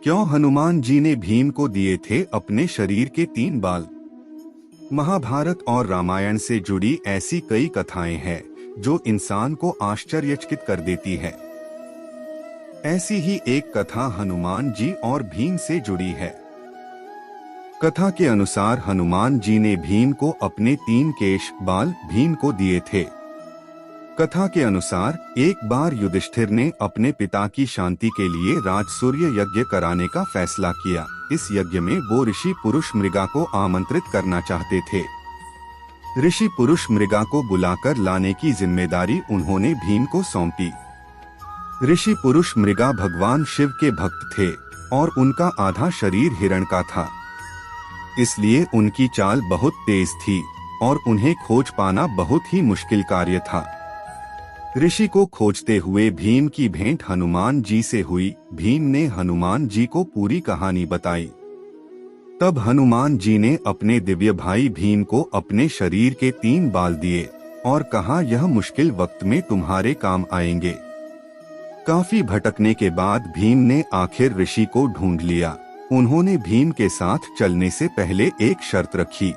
क्यों हनुमान जी ने भीम को दिए थे अपने शरीर के 3 बाल? महाभारत और रामायण से जुड़ी ऐसी कई कथाएं हैं जो इंसान को आश्चर्यचकित कर देती है। ऐसी ही एक कथा हनुमान जी और भीम से जुड़ी है। कथा के अनुसार हनुमान जी ने भीम को अपने 3 केश बाल भीम को दिए थे। कथा के अनुसार एक बार युधिष्ठिर ने अपने पिता की शांति के लिए राजसूय यज्ञ कराने का फैसला किया। इस यज्ञ में वो ऋषि पुरुष मृगा को आमंत्रित करना चाहते थे। ऋषि पुरुष मृगा को बुलाकर लाने की जिम्मेदारी उन्होंने भीम को सौंपी। ऋषि पुरुष मृगा भगवान शिव के भक्त थे और उनका आधा शरीर हिरण का था, इसलिए उनकी चाल बहुत तेज थी और उन्हें खोज पाना बहुत ही मुश्किल कार्य था। ऋषि को खोजते हुए भीम की भेंट हनुमान जी से हुई। भीम ने हनुमान जी को पूरी कहानी बताई। तब हनुमान जी ने अपने दिव्य भाई भीम को अपने शरीर के 3 बाल दिए और कहा, यह मुश्किल वक्त में तुम्हारे काम आएंगे। काफी भटकने के बाद भीम ने आखिर ऋषि को ढूंढ लिया। उन्होंने भीम के साथ चलने से पहले एक शर्त रखी।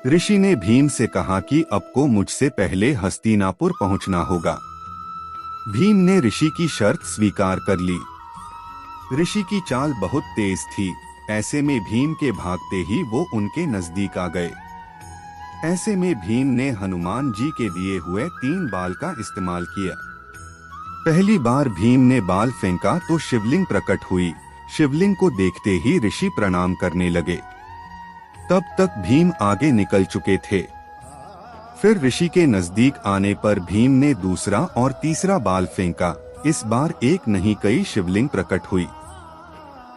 ऋषि ने भीम से कहा कि अब को मुझसे पहले हस्तिनापुर पहुंचना होगा। भीम ने ऋषि की शर्त स्वीकार कर ली। ऋषि की चाल बहुत तेज थी, ऐसे में भीम के भागते ही वो उनके नजदीक आ गए। ऐसे में भीम ने हनुमान जी के दिए हुए 3 बाल का इस्तेमाल किया। पहली बार भीम ने बाल फेंका तो शिवलिंग प्रकट हुई। शिवलिंग को देखते ही ऋषि प्रणाम करने लगे। तब तक भीम आगे निकल चुके थे। फिर ऋषि के नजदीक आने पर भीम ने दूसरा और तीसरा बाल फेंका। इस बार एक नहीं कई शिवलिंग प्रकट हुई।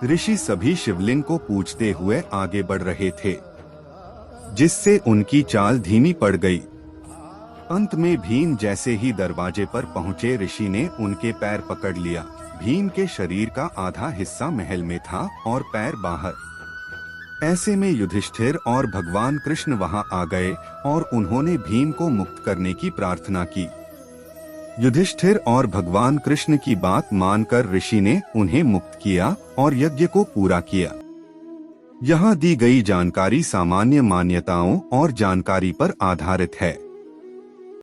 ऋषि सभी शिवलिंग को पूजते हुए आगे बढ़ रहे थे, जिससे उनकी चाल धीमी पड़ गई। अंत में भीम जैसे ही दरवाजे पर पहुंचे, ऋषि ने उनके पैर पकड़ लिया। भीम के शरीर का आधा हिस्सा महल में था और पैर बाहर। ऐसे में युधिष्ठिर और भगवान कृष्ण वहां आ गए और उन्होंने भीम को मुक्त करने की प्रार्थना की। युधिष्ठिर और भगवान कृष्ण की बात मानकर ऋषि ने उन्हें मुक्त किया और यज्ञ को पूरा किया। यहाँ दी गई जानकारी सामान्य मान्यताओं और जानकारी पर आधारित है।